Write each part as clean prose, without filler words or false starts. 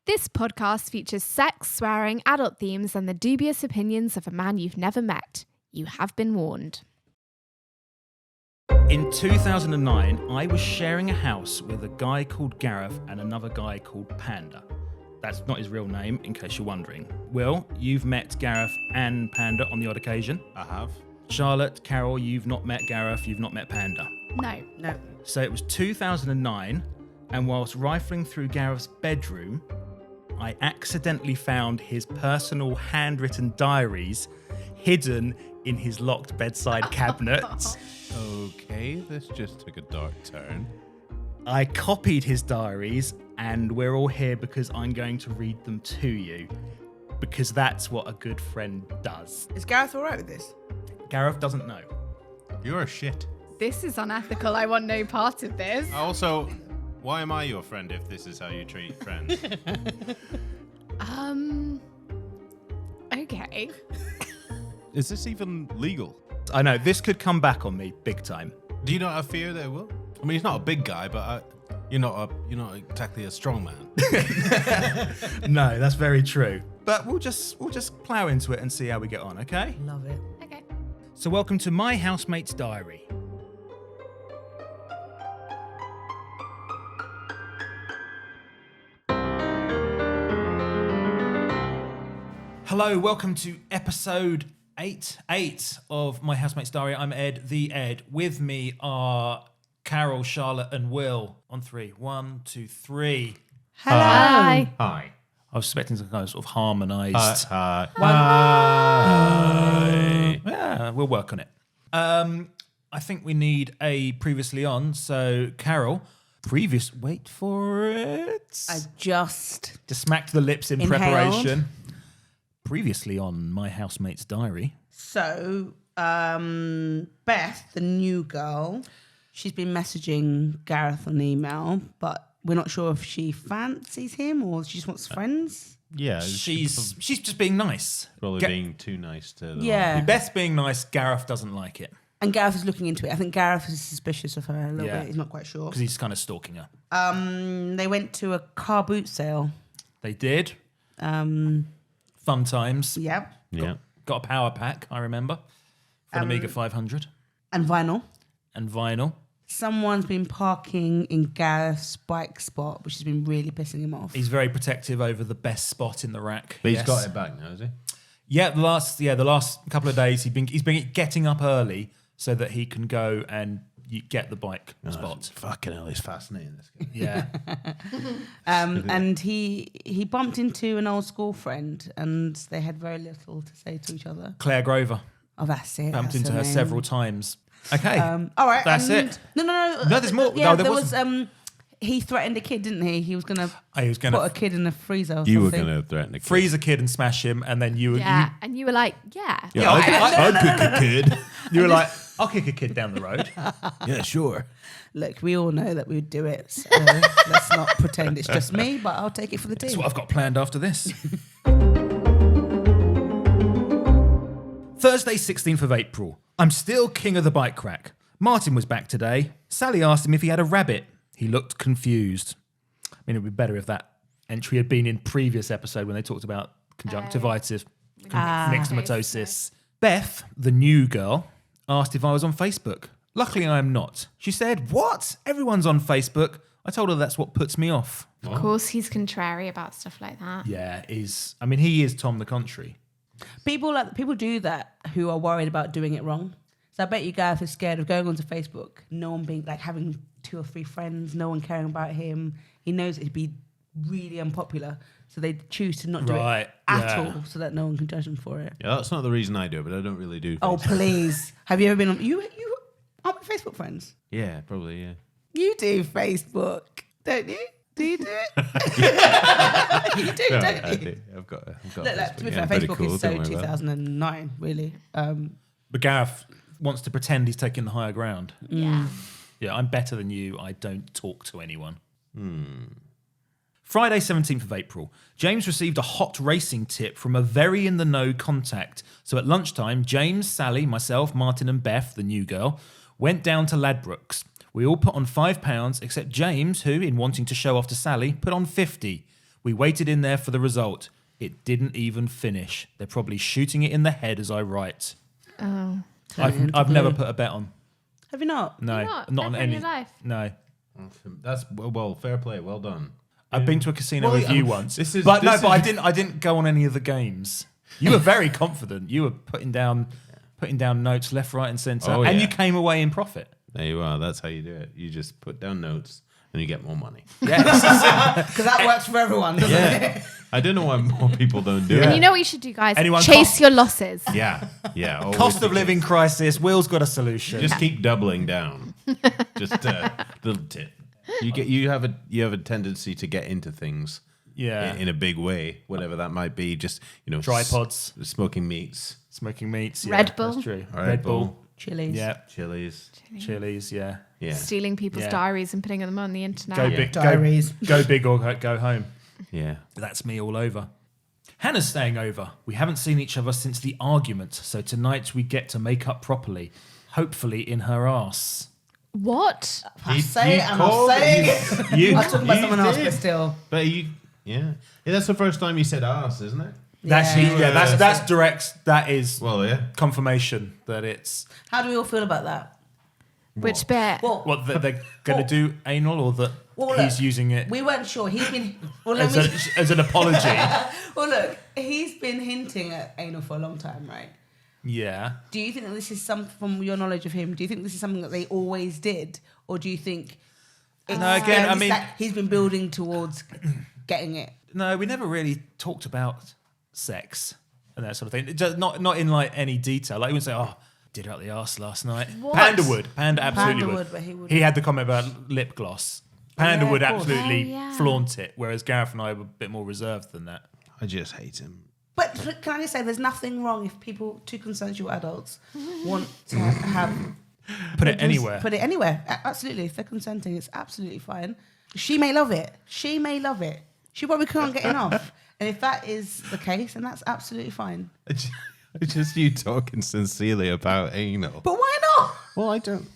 This podcast features sex, swearing, adult themes, and the dubious opinions of a man you've never met. You have been warned. In 2009, I was sharing a house with a guy called Gareth and another guy called Panda. That's not his real name, in case you're wondering. Will, you've met Gareth and Panda on the odd occasion. I have. Charlotte, Carol, you've not met Gareth, you've not met Panda. No. So it was 2009, and whilst rifling through Gareth's bedroom, I accidentally found his personal handwritten diaries hidden in his locked bedside cabinet. Okay, this just took a dark turn. I copied his diaries, and we're all here because I'm going to read them to you, because that's what a good friend does. Is Gareth all right with this? Gareth doesn't know. You're a shit. This is unethical. I want no part of this. Also, why am I your friend if this is how you treat friends? Okay. Is this even legal? I know, this could come back on me big time. Do you not have fear that it will? I mean, he's not a big guy, but you're not exactly a strong man. No, that's very true. But we'll just plow into it and see how we get on, okay? Love it. Okay. So welcome to my housemate's diary. Hello, welcome to episode 8 of my housemate's diary. I'm Ed, the Ed. With me are Carol, Charlotte, and Will. On 3. 1, 2, 3. Hello. Hi. Hi. I was expecting some kind of sort of harmonised. Hi. Yeah, we'll work on it. I think we need a previously on. So, Carol, wait for it. I just smacked the lips in Inhaled. preparation. Previously on my housemate's diary. so Beth, the new girl, she's been messaging Gareth on email, but we're not sure if she fancies him or she just wants friends. Yeah, She's just being nice. probably Ga- being too nice to them. Yeah. Beth's being nice. Gareth doesn't like it And Gareth is looking into it. I think Gareth is suspicious of her a little Yeah. bit. He's not quite sure. because he's kind of stalking her. They went to a car boot sale. They did. Fun times. Yep. Yeah. Got a power pack, I remember, for an Amiga 500 And vinyl. and vinyl. Someone's been parking in Gareth's bike spot, which has been really pissing him off. He's very protective over the best spot in the rack. But he's Yes. got it back now, has he? Yeah, the last couple of days he's been getting up early so that he can go and get the bike spot. Fucking hell, he's fascinating, this guy. Yeah. And he bumped into an old school friend, and they had very little to say to each other. Claire Grover. Oh, that's it. Bumped that's into her her name. several times. Okay. All right, That's and it. No. No, there's more. Yeah, No, there there was. wasn't. He threatened a kid, didn't he? He was gonna He was going put a to kid in a freezer. Or You were something. going to threaten a kid. freeze a kid and smash him, and then you Yeah. And you were like, yeah. Yeah, I'd kick a kid. you were like, I'll kick a kid down the road. Yeah, sure. Look, we all know that we would do it. So let's not pretend it's just me, but I'll take it for the team. That's what I've got planned after this. Thursday, 16th of April. I'm still king of the bike rack. Martin was back today. Sally asked him if he had a rabbit. He looked confused. I mean, it would be better if that entry had been in previous episode when they talked about conjunctivitis, myxomatosis. Beth, the new girl, asked if I was on Facebook. Luckily, I am not. She said, "What? Everyone's on Facebook." I told her that's what puts me off. Of course, he's contrary about stuff like that. Yeah, he is Tom the Country. People do that who are worried about doing it wrong. So I bet you Gareth is scared of going onto Facebook, no one being like having 2 or 3 friends, no one caring about him. He knows it'd be really unpopular, so they choose to not do Right, it at yeah. all, so that no one can judge them for it. Yeah, that's not the reason I do it, but I don't really do Oh Facebook. please, have you ever been on? You aren't we Facebook friends? Yeah, probably, yeah. You do Facebook, don't you? Do you do it? You do, No, don't I you? do. I've got Look, Facebook. to be Yeah, fair, pretty Facebook cool, is so don't worry about it. 2009, really. But Gareth wants to pretend he's taking the higher ground. Yeah. Yeah, I'm better than you. I don't talk to anyone. Friday, 17th of April. James received a hot racing tip from a very in-the-know contact. So at lunchtime, James, Sally, myself, Martin and Beth, the new girl, went down to Ladbrokes. We all put on £5, except James, who, in wanting to show off to Sally, put on 50. We waited in there for the result. It didn't even finish. They're probably shooting it in the head as I write. Oh. I've never put a bet on. Have you not? No, Not on ever in any. your life? No. That's well, fair play, well done. I've been to a casino with you once. But I didn't go on any of the games. You were very confident. You were putting down notes left, right, and centre, Oh, and yeah. you came away in profit. There you are. That's how you do it. You just put down notes and you get more money. Yes. Because that works for everyone, doesn't it? I don't know why more people don't do And it. you know what you should do, guys? Anyone Chase your losses. Yeah. always Cost of be living chased. crisis. Will's got a solution. Just keep doubling down. Just a little tip. You have a tendency to get into things. Yeah. In a big way, whatever that might be. Just Tripods. smoking meats, Smoking meats. Yeah, Red Bull. That's true. Red Bull. Chilies. Yeah. chilies. Chilies. Yeah. Yeah, Stealing people's Yeah. diaries and putting them on the internet. Go big. Diaries. Go big or go home. yeah. That's me all over. Hannah's staying over. We haven't seen each other since the argument, so tonight we get to make up properly. Hopefully in her arse. What? I say it and I'll say it. You, I was talking about you someone else, did. but still. But yeah. That's the first time you said ass, isn't it? that's direct. That is Well, yeah. confirmation that it's How do we all feel about that? Which bit? Well, what that they're going to do anal, or that Well, he's look, using it we weren't sure. He's been. Well, as an apology. Well, look, he's been hinting at anal for a long time, right? Yeah. Do you think that this is from your knowledge of him? Do you think this is something that they always did, or do you think? It's No, again, I mean- that he's been building towards getting it. No, we never really talked about sex and that sort of thing. Just not in like any detail. Like we would say, "Oh, did her out the arse last night." What? Panda would. Panda absolutely Panda would. would, but he wouldn't. He had the comment about lip gloss. Panda Yeah, would of course. absolutely Oh, yeah. flaunt it, whereas Gareth and I were a bit more reserved than that. I just hate him. But can I just say, there's nothing wrong if two consensual adults want to have Put it anywhere. Put it anywhere. Absolutely, if they're consenting, it's absolutely fine. She may love it. She probably can't get enough. And if that is the case, then that's absolutely fine. It's just you talking sincerely about anal. But why not? Well, I don't.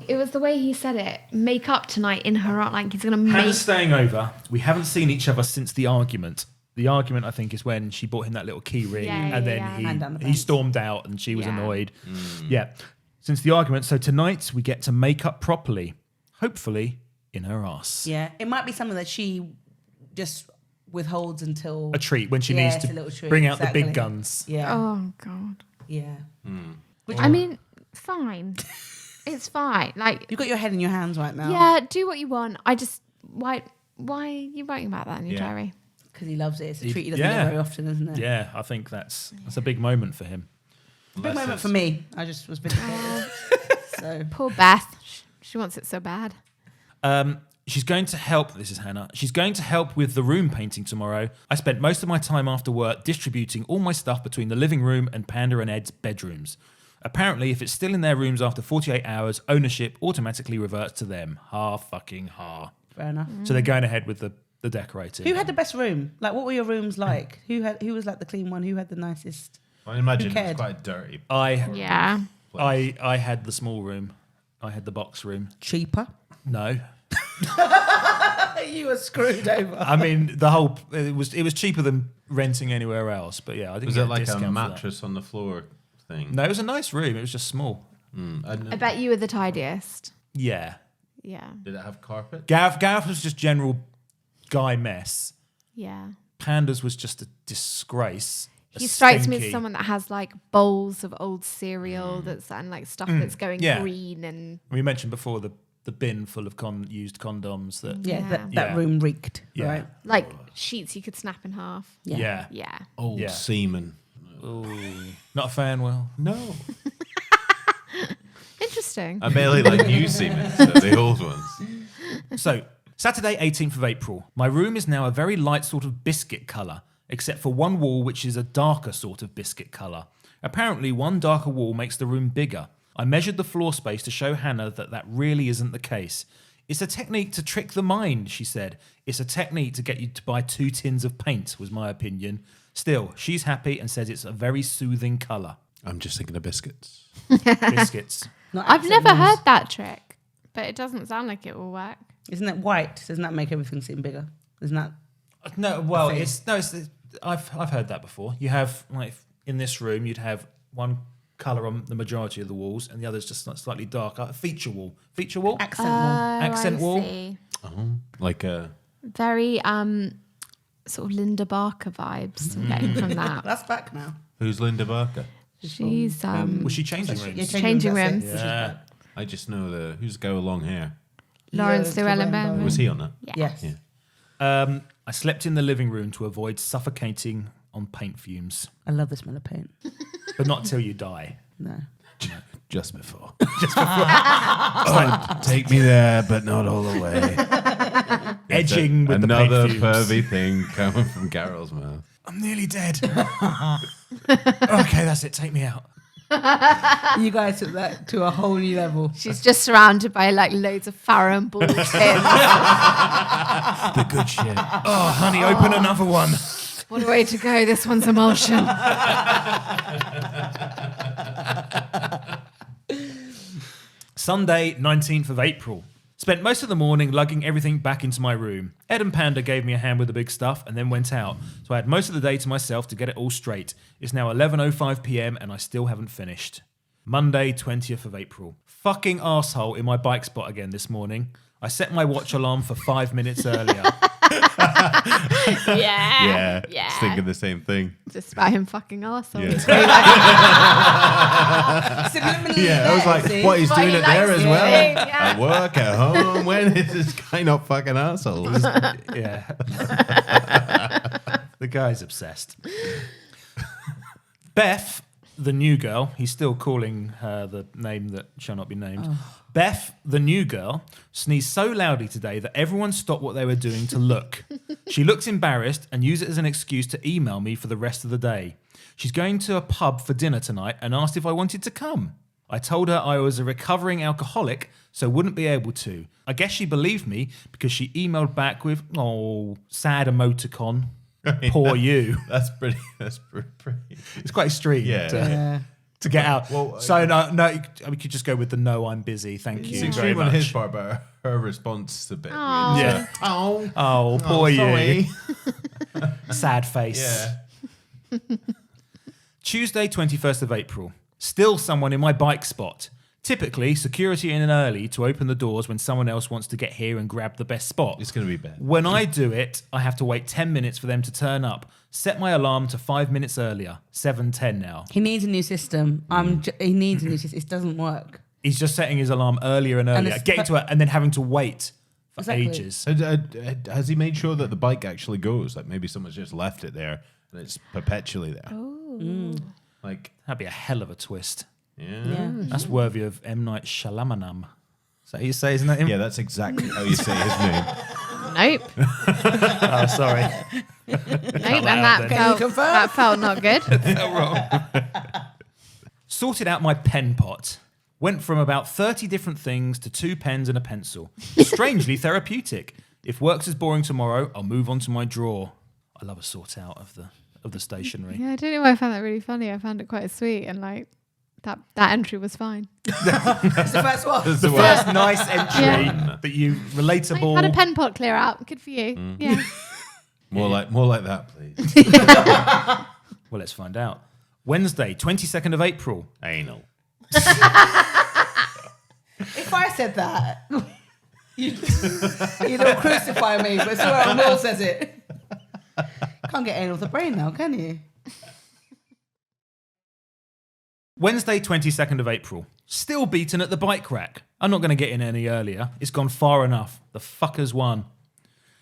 It was the way he said it. Make up tonight in her art. Like he's going to make. Hannah's staying over. We haven't seen each other since the argument. The argument, I think, is when she bought him that little key ring, Yeah, and yeah, then yeah. And down the he fence. stormed out, and she was Yeah. annoyed. Yeah, since the argument. So tonight we get to make up properly, hopefully in her ass. Yeah, it might be something that she just withholds until A treat when she Yeah, needs it's a little to treat, bring out the exactly. big guns. Yeah, Oh God. yeah. I mean, fine. It's fine. Like, You've got your head in your hands right now. yeah, do what you want. I just why are you writing about that in your Yeah. diary? because he loves it. It's a treat he doesn't Yeah. get very often, isn't it? Yeah, I think that's a big moment for him. Big moment for me. I just was vindicated. So Poor Beth. She wants it so bad. She's going to help. This is Hannah. She's going to help with the room painting tomorrow. I spent most of my time after work distributing all my stuff between the living room and Panda and Ed's bedrooms. Apparently, if it's still in their rooms after 48 hours, ownership automatically reverts to them. Fucking fair enough. So they're going ahead with the decorating. Who had the best room? Like, what were your rooms like? Who was like the clean one? Who had the nicest? I imagine Who it's cared? quite dirty. Yeah. I had the small room. I had the box room. Cheaper. No. You were screwed over. I mean, it was cheaper than renting anywhere else. But yeah, I didn't Was get it like a discount for that. mattress on the floor thing? No, it was a nice room. It was just small. I bet you were the tidiest. Yeah. Yeah. Did it have carpet? Gareth was just general guy mess. Yeah. Pandas was just a disgrace. He strikes me as stinky- someone that has like bowls of old cereal that's and like stuff that's going Yeah. green and We mentioned before the bin full of used condoms. That Yeah, Yeah. that Yeah. room reeked. Yeah. Right. like sheets you could snap in half. yeah. Yeah. Old Yeah. semen. Ooh, not a fan. Will. No. Interesting. I barely like new semen, so the old ones. So, Saturday, 18th of April. My room is now a very light sort of biscuit colour, except for one wall which is a darker sort of biscuit colour. Apparently, one darker wall makes the room bigger. I measured the floor space to show Hannah that really isn't the case. It's a technique to trick the mind, she said. It's a technique to get you to buy 2 tins of paint, was my opinion. Still, she's happy and says it's a very soothing colour. I'm just thinking of biscuits. Biscuits. Not I've accent never ones. heard that trick, but it doesn't sound like it will work. Isn't that white? Doesn't that make everything seem bigger? Isn't that? No, well, I've heard that before. You have like in this room, you'd have one colour on the majority of the walls, and the other's just slightly darker. Feature wall, Accent wall. accent wall. See. Like a Very sort of Linda Barker vibes I'm getting from that. That's back now. who's Linda Barker? She's Was she changing rooms? Yeah, Changing that's it. rooms. So she's Yeah. back. I just know who's the guy with long hair. Lawrence Llewellyn Llewellyn Bowman. Was he on that? Yes. Yeah. I slept in the living room to avoid suffocating on paint fumes, I love the smell of paint. but not till you die. No. Just before. Take me there, but not all the way. Edging with another the paint fumes. pervy thing coming from Carol's mouth. I'm nearly dead. Okay, that's it. Take me out. You guys took that to a whole new level. She's just surrounded by like loads of Farrow and Ball tins. The good shit. Oh, honey, open another one. What a way to go. This one's emulsion. Sunday, 19th of April. Spent most of the morning lugging everything back into my room. Ed and Panda gave me a hand with the big stuff and then went out. So I had most of the day to myself to get it all straight. It's now 11:05 p.m. and I still haven't finished. Monday, 20th of April. Fucking arsehole in my bike spot again this morning. I set my watch alarm for 5 minutes earlier. Yeah. Yeah. Just thinking the same thing. Just about him fucking arsehole. Yeah. It's really like, Subliminally Yeah, I was like, see? what, he's What doing he it there likes as to well? do, yeah. At work, at home, when is this guy not fucking assholes? Yeah. The guy's obsessed. Beth, the new girl, he's still calling her the name that shall not be named. Beth, the new girl, sneezed so loudly today that everyone stopped what they were doing to look. She looks embarrassed and used it as an excuse to email me for the rest of the day. She's going to a pub for dinner tonight and asked if I wanted to come. I told her I was a recovering alcoholic, so wouldn't be able to. I guess she believed me because she emailed back with, oh, sad emoticon. Poor you. That's pretty. It's quite extreme Yeah. to get out. Well, so no, we could just go with the no, I'm busy. Thank you It's very extreme on much. his part, but her response is a bit Aw. weird. Yeah. Oh, Oh, poor you. sorry. Sad face. Yeah. Tuesday, 21st of April. Still someone in my bike spot. Typically, security in early to open the doors when someone else wants to get here and grab the best spot. It's going to be bad. When I do it, I have to wait 10 minutes for them to turn up. Set my alarm to 5 minutes earlier. 7:10 now. He needs a new system. He needs a new system. It doesn't work. He's just setting his alarm earlier and earlier, it's getting to it, and then having to wait for Exactly. ages. Has he made sure that the bike actually goes? Like maybe someone's just left it there and it's perpetually there. Like, That'd be a hell of a twist. Yeah. That's worthy of M. Night Shyamalan. Is that how you say his name? yeah, that's exactly how you say his name. nope. Oh, sorry. Nope. And loud that felt not good. Sorted out my pen pot. Went from about 30 different things to 2 pens and a pencil. Strangely therapeutic. If work's is boring tomorrow, I'll move on to my drawer. I love a sort out of the stationery. Yeah, I don't know why I found that really funny. I found it quite sweet and like that entry was fine. It's the first one. That's The the first nice entry Yeah. that you relatable. Had a pen pot clear out. Good for you. Yeah. More like that, please. Well, let's find out. Wednesday, 22nd of April. Anal. If I said that, you'd all crucify me, but swear on Will says it. Can't get anal with the brain now, can you? Wednesday, 22nd of April. Still beaten at the bike rack. I'm not going to get in any earlier. It's gone far enough. The fuckers won.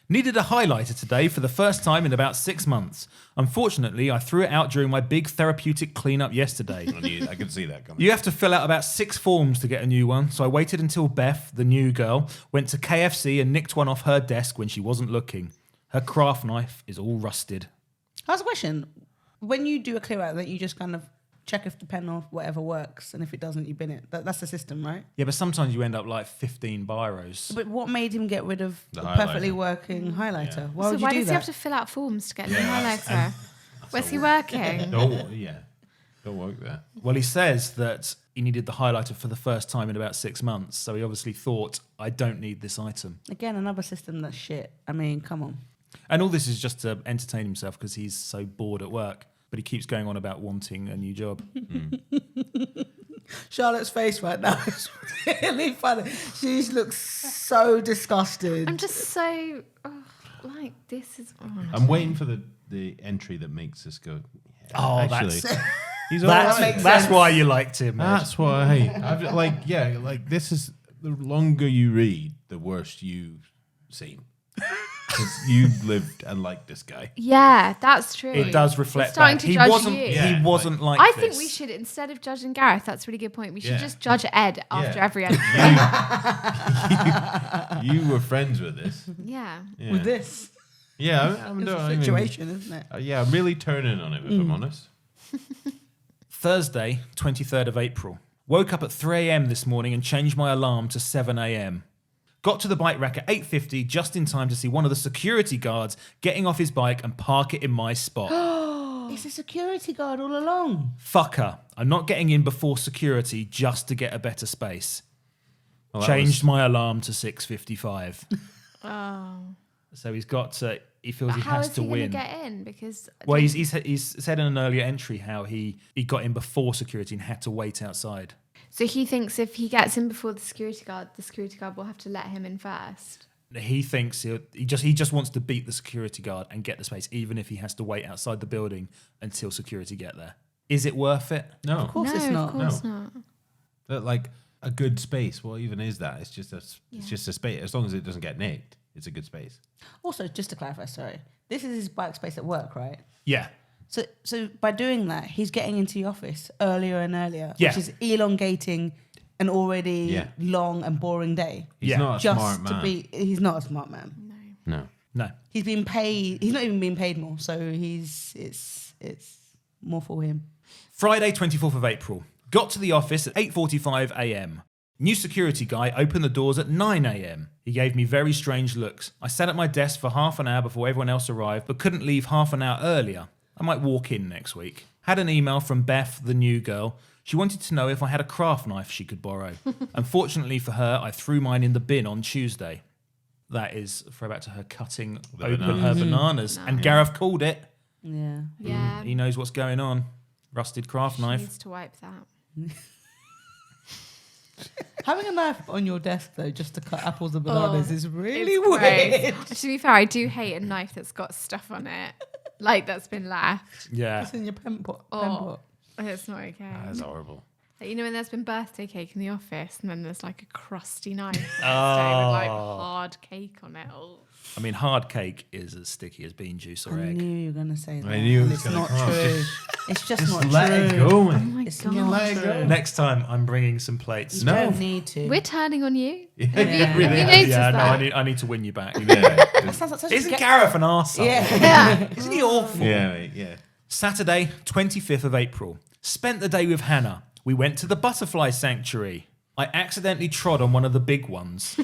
Needed a highlighter today for the first time in about 6 months. Unfortunately, I threw it out during my big therapeutic cleanup yesterday. I can see that coming. You have to fill out about 6 forms to get a new one, so I waited until Beth, the new girl, went to KFC and nicked one off her desk when she wasn't looking. Her craft knife is all rusted. I have a question. When you do a clear out, that you just kind of check if the pen or whatever works, and if it doesn't, you bin it. That's the system, right? Yeah, but sometimes you end up like 15 biros. But what made him get rid of The the highlighter. perfectly working highlighter? Yeah. Why So would you why do does that? he have to fill out forms to get a new Yeah, highlighter? Where's he working? Don't work there. Well, he says that he needed the highlighter for the first time in about 6 months, so he obviously thought, I don't need this item. Again, another system that's shit. I mean, come on. And all this is just to entertain himself because he's so bored at work. But he keeps going on about wanting a new job. Charlotte's face right now is really funny. She looks so disgusted. I'm just so this is. I'm waiting for the entry that makes this go. Yeah, Oh, actually, he's all That's right. that's why you liked him. Ed. That's why. This is the longer you read, the worse you seem. Because you lived and liked this guy. Yeah, that's true. It does reflect It's starting that. to He judge wasn't. you. Yeah, He wasn't like. I this. think we should, instead of judging Gareth, that's a really good point. We should Yeah. just judge Ed after Yeah. every entry. You were friends with this. Yeah. Yeah. With this. Yeah, I'm It's no, a I mean, situation, isn't it? yeah, I'm really turning on him if I'm honest. Thursday, 23rd of April. Woke up at 3 a.m. this morning and changed my alarm to 7 a.m. Got to the bike rack at 8:50 just in time to see one of the security guards getting off his bike and park it in my spot. It's a security guard all along. Fucker. I'm not getting in before security just to get a better space. Well, that Changed my alarm to 6:55. Oh. So he's got to, he feels But he how has is to he going win. to get in? Because Well, he's said in an earlier entry how he got in before security and had to wait outside. so he thinks if he gets in before the security guard will have to let him in first. He thinks he just wants to beat the security guard and get the space, even if he has to wait outside the building until security get there. Is it worth it? No. Of course no, it's not. of course not. But like a good space, what even is that? It's just a space. As long as it doesn't get nicked, it's a good space. Also, just to clarify, sorry, this is his bike space at work, right? Yeah. So by doing that, he's getting into the office earlier and earlier, Yeah. which is elongating an already Yeah. long and boring day. He's Yeah. not a Just smart man. to be, he's not a smart man. No. No. He's been paid. He's not even being paid more, so it's more for him. Friday, 24th of April. Got to the office at 8:45 a.m. New security guy opened the doors at 9 a.m. He gave me very strange looks. I sat at my desk for half an hour before everyone else arrived, but couldn't leave half an hour earlier. I might walk in next week. Had an email from Beth, the new girl. She wanted to know if I had a craft knife she could borrow. Unfortunately for her, I threw mine in the bin on Tuesday. That is a throwback to her cutting open her bananas. And Gareth called it. Yeah. Yeah. He knows what's going on. Rusted craft She knife. needs to wipe that. Having a knife on your desk though, just to cut apples and bananas, is really It's weird. gross. To be fair, I do hate a knife that's got stuff on it, like that's been left. Yeah. It's in your pen pot. Oh, it's not okay. That's horrible. Like, you know when there's been birthday cake in the office and then there's like a crusty knife on the stone with like hard cake on it. Oh. I mean, hard cake is as sticky as bean juice or I egg. knew you were gonna say that. I knew it and was it's gonna not come. true. It's just not Let true. it go, Oh man. my It's god. not Let it true. go. Next time, I'm bringing some plates. You No. don't need to. We're turning on you. Yeah. Have you noticed Yeah, no, that? I need to win you back. That sounds like such a Isn't ga- Gareth an arsehole? Yeah. Isn't he awful? Yeah, mate, yeah. Saturday, 25th of April. Spent the day with Hannah. We went to the butterfly sanctuary. I accidentally trod on one of the big ones.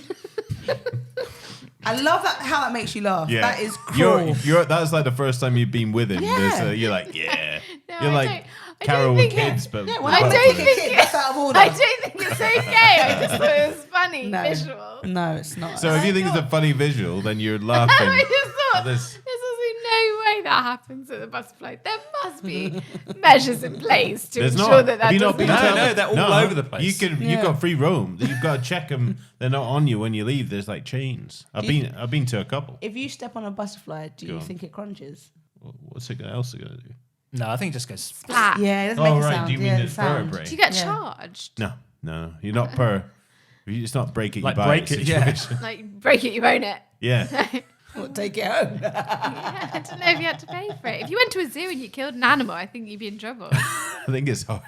I love that how that makes you laugh. Yeah. That is cruel. That's like the first time you've been with him. Yeah. You're like, yeah. No, You're I like don't Carol with think it- kids, but Yeah, but well, I I like don't kids. think that's out of order. I don't think it's okay. I just thought it was funny No. visual. No, it's not. So if you think it's a funny visual, then you're laughing. I just thought This- there's no way that happens at the butterfly. There must be measures in place to There's ensure not. that Have you not doesn't been No, to- no, they're all over the place. You've Yeah. got free roam. You've got to check them. They're not on you when you leave. There's like chains. I've been to a couple. if you step on a butterfly, do Go you on. think it crunches? What's it else it gonna do? No, I think it just goes. splat. Yeah, it doesn't Oh make a right, sound. do you mean yeah, the the sound. vertebrae? Do you get Yeah. charged? No, you're not per. It's not break it, Like you buy break it it, yeah. situation. Like break it, you own it. Yeah. What, take it home? Yeah, I don't know if you had to pay for it. If you went to a zoo and you killed an animal, I think you'd be in trouble. I think it's hard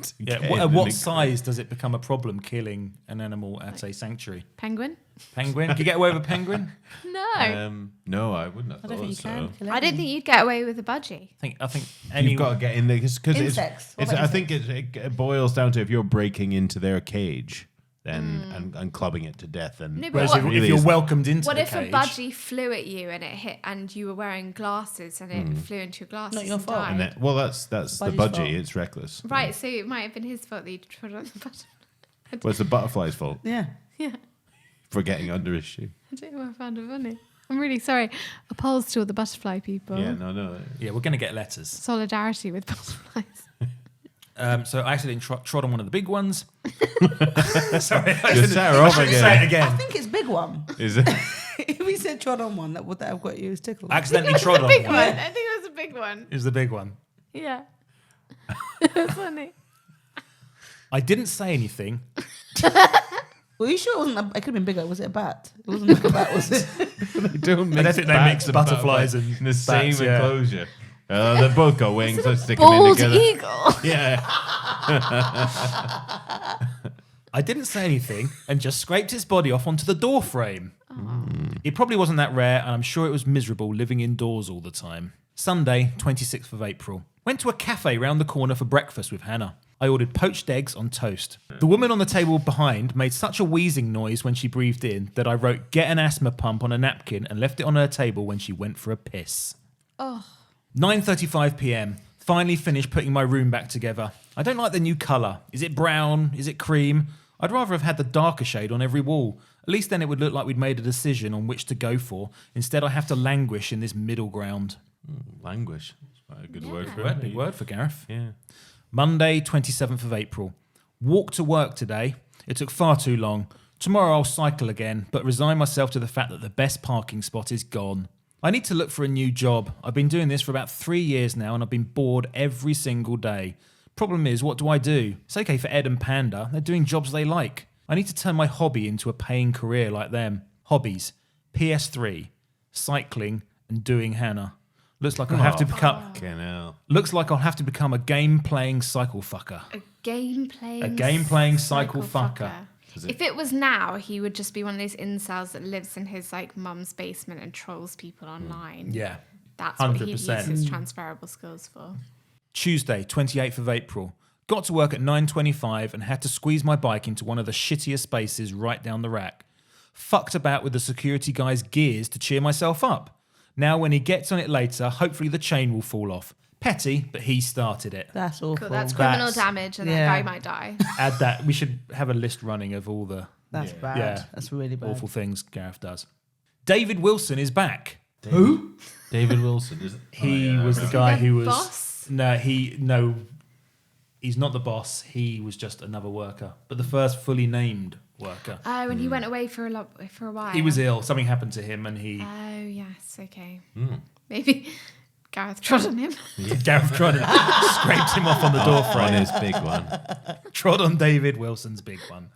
to Yeah. get At in what and size does it become a problem killing an animal at a sanctuary? Penguin? Penguin? Can you get away with a penguin? No. No, I wouldn't have I thought don't think you so. can. kill I don't anything. think you'd get away with a budgie. I think any. You've got to get in there because Insects. What it's. about I think it boils down to if you're breaking into their cage, then and clubbing it to death, and No, but Whereas what- if, really if you're is- welcomed into What the if cage, a budgie flew at you and it hit, and you were wearing glasses and it flew into your glasses? Not your and fault. died? and then, well, that's the Budgie's budgie. fault. It's reckless. Right, so it might have been his fault that he trod on the butterfly. Well, it's the butterfly's fault Yeah. Yeah, for getting under his shoe. I don't know. I found it funny. I'm really sorry. Opposed to all the butterfly people. Yeah, no. Yeah, we're going to get letters. Solidarity with butterflies. So I accidentally trod on one of the big ones. Sorry, You're set her off say it again. I again. think it's big one. Is it? If we said trod on one, would that have got you as tickled? Accidentally trod on Big one. one. I think it was a big one. It was the big one. Yeah. That's funny. I didn't say anything. Well, you sure it wasn't? It could have been bigger. Was it a bat? It wasn't like a bat, was it? They don't I don't think they bats mix butterflies and in the same bats, yeah. enclosure. They've both got wings. Let's stick them in Bald together. eagle. Yeah. I didn't say anything and just scraped its body off onto the door frame. It probably wasn't that rare, and I'm sure it was miserable living indoors all the time. Sunday, 26th of April. Went to a cafe round the corner for breakfast with Hannah. I ordered poached eggs on toast. The woman on the table behind made such a wheezing noise when she breathed in that I wrote "get an asthma pump" on a napkin and left it on her table when she went for a piss. 9:35 p.m. Finally finished putting my room back together. I don't like the new colour. Is it brown? Is it cream? I'd rather have had the darker shade on every wall. At least then it would look like we'd made a decision on which to go for. Instead I have to languish in this middle ground. Languish. That's quite a good word for Big it. word for Gareth. Yeah. Monday, 27th of April. Walked to work today. It took far too long. Tomorrow I'll cycle again, but resign myself to the fact that the best parking spot is gone. I need to look for a new job. I've been doing this for about 3 years now and I've been bored every single day. Problem is, what do I do? It's okay for Ed and Panda. They're doing jobs they like. I need to turn my hobby into a paying career like them. Hobbies. PS3. Cycling and doing Hannah. Looks like I'll have to become... Fucking hell. Looks like I'll have to become a game-playing cycle fucker. A game-playing... A game-playing cycle fucker. If it was now, he would just be one of those incels that lives in his mum's basement and trolls people online. Yeah. That's what he'd 100%. use his transferable skills for. Tuesday, 28th of April. Got to work at 9:25 and had to squeeze my bike into one of the shittier spaces right down the rack. Fucked about with the security guy's gears to cheer myself up. Now when he gets on it later, hopefully the chain will fall off. Petty, but he started it. That's awful. Cool, that's criminal That's- damage and Yeah. that guy might die. Add that. We should have a list running of all the That's bad. Yeah. That's really bad. awful things Gareth does. David Wilson is back. Who? David Wilson. He was the guy who was... boss? No, he's not the boss. He was just another worker. But the first fully named worker. Oh, and he went away for a while. He was ill. Something happened to him and he... Oh, yes, okay. Mm. Maybe Gareth trod on him. Gareth trod him, scraped him off on the door On frame. his big one. Trod on David Wilson's big one.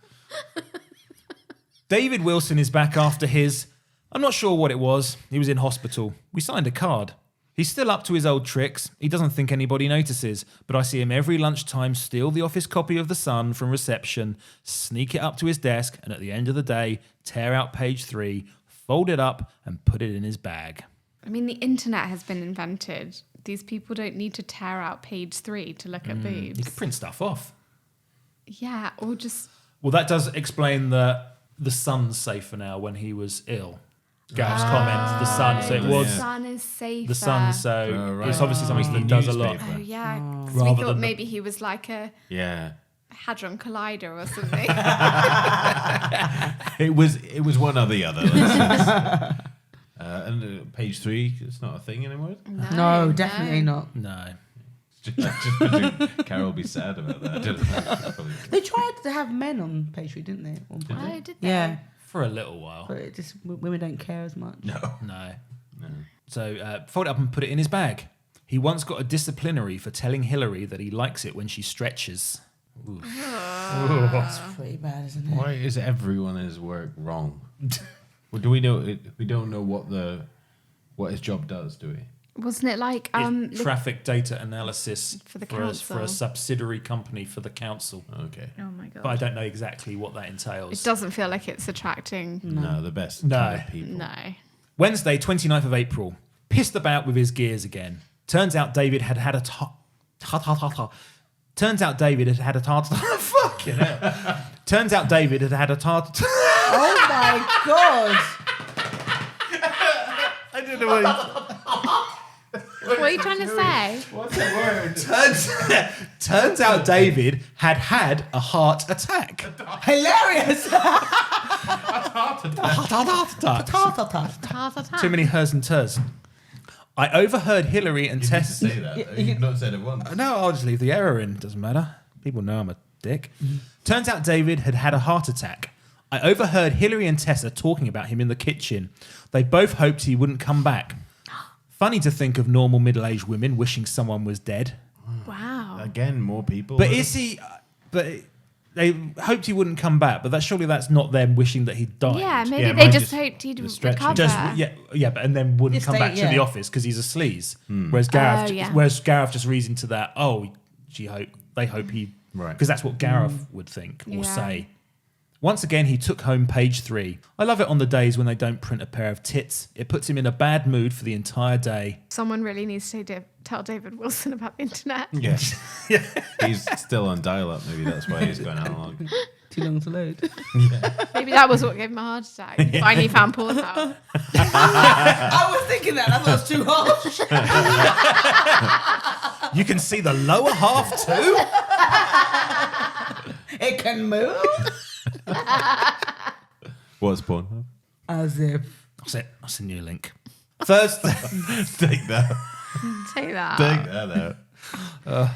David Wilson is back after his... I'm not sure what it was. He was in hospital. We signed a card. He's still up to his old tricks. He doesn't think anybody notices, but I see him every lunchtime steal the office copy of The Sun from reception, sneak it up to his desk, and at the end of the day, tear out page 3, fold it up, and put it in his bag. I mean, the internet has been invented. These people don't need to tear out page 3 to look at boobs. You can print stuff off. Yeah, or just... Well, that does explain that The Sun's safer now when he was ill. Gareth's comment, The Sun. So it was... The Sun is safer. The Sun, so Oh, right. it's obviously something The that does a lot. newspaper. Oh, yeah. 'Cause Rather we than thought the- maybe he was like a Yeah. Hadron Collider or something. It was one or the other. And page 3, it's not a thing anymore. No, definitely not. No. Carol will be sad about that. Probably. They tried to have men on page 3, didn't they? At one point? Oh, did they? Yeah, For a little while. but it just women don't care as much. No. No. So fold it up and put it in his bag. He once got a disciplinary for telling Hillary that he likes it when she stretches. That's pretty bad, isn't it? Why is everyone at his work wrong? Well, do we know? We don't know what his job does, do we? Wasn't it like It's traffic data analysis For the for council. a subsidiary company for the council. Okay. oh my god. But I don't know exactly what that entails. It doesn't feel like it's attracting. No, the best No. kind of people. No. Wednesday, 29th of April. Pissed about with his gears again. Turns out David had a Turns out David had had a fucking hell. Turns out David had had a Oh my god! I don't know what What are you trying to say? What's that word? Turns out David had had a heart attack. Hilarious! Too many hers and ters. I overheard Hillary and You need to Tess. say that. You've not said it once. No, I'll just leave the error in. Doesn't matter. People know I'm a dick. Turns out David had had a heart attack. I overheard Hillary and Tessa talking about him in the kitchen. They both hoped he wouldn't come back. Funny to think of normal middle-aged women wishing someone was dead. Wow. Again, more people. But is he... But they hoped he wouldn't come back, but surely that's not them wishing that he died. Yeah, maybe Yeah, they mine just just hoped he'd was stretching. recover. But and then wouldn't Just come stay- back to yeah. the office because he's a sleaze. Whereas Gareth, Oh, yeah. just reasoned to that. Oh, they hope he, Right. because that's what Gareth would think or Yeah. say. Once again, he took home page 3. I love it on the days when they don't print a pair of tits. It puts him in a bad mood for the entire day. Someone really needs to tell David Wilson about the internet. Yeah. He's still on dial-up. Maybe that's why he's going analog. Too long to load. Maybe that was what gave him a heart attack. He finally found Pornhub. I was thinking that. I thought it was too harsh. You can see the lower half too. It can move. What's Pornhub? As if. I'll send you a link. Thursday. Take that. Take that. Take that out.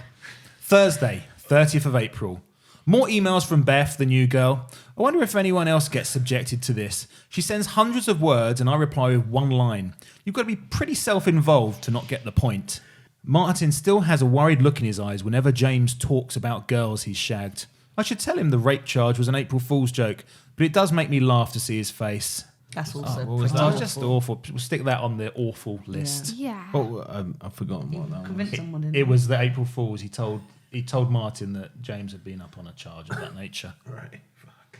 Thursday, 30th of April. More emails from Beth, the new girl. I wonder if anyone else gets subjected to this. She sends hundreds of words and I reply with one line. You've got to be pretty self-involved to not get the point. Martin still has a worried look in his eyes whenever James talks about girls he's shagged. I should tell him the rape charge was an April Fool's joke, but it does make me laugh to see his face. That's also. It's just awful. We'll stick that on the awful list. Yeah. Oh, I've forgotten what that Convince was. someone. It was the April Fool's. He told Martin that James had been up on a charge of that nature. Right. Fuck.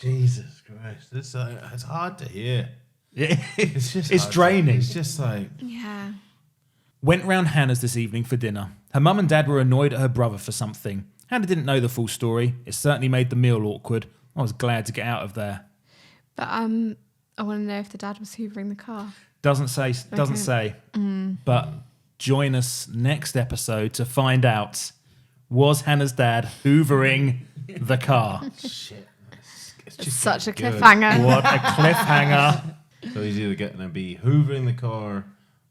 Jesus Christ. It's hard to hear. It's just It's hard draining. It's just like... Yeah. Went round Hannah's this evening for dinner. Her mum and dad were annoyed at her brother for something. Hannah didn't know the full story. It certainly made the meal awkward. I was glad to get out of there. But I want to know if the dad was hoovering the car. Doesn't say. But join us next episode to find out, was Hannah's dad hoovering the car? Shit. It's It's just such a good. cliffhanger. What a cliffhanger. So he's either going to be hoovering the car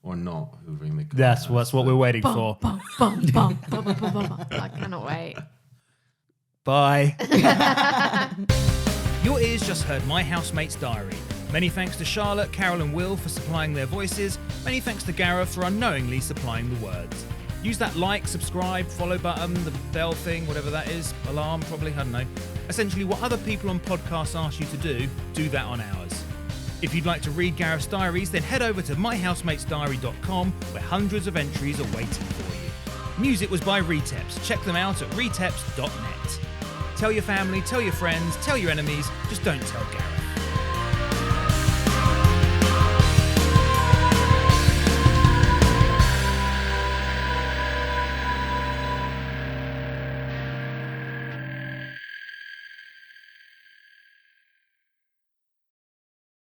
or not hoovering the car. That's what we're waiting for. Bum, bum, bum, bum, bum, bum, bum. I cannot wait. Bye. Your ears just heard My Housemate's Diary. Many thanks to Charlotte, Carol and Will for supplying their voices. Many thanks to Gareth for unknowingly supplying the words. Use that like, subscribe, follow button, the bell thing, whatever that is, alarm probably, I don't know. Essentially what other people on podcasts ask you to do that on ours. If you'd like to read Gareth's diaries, then head over to myhousematesdiary.com where hundreds of entries are waiting for you. Music was by Reteps. Check them out at reteps.net. Tell your family, tell your friends, tell your enemies, just don't tell Gareth.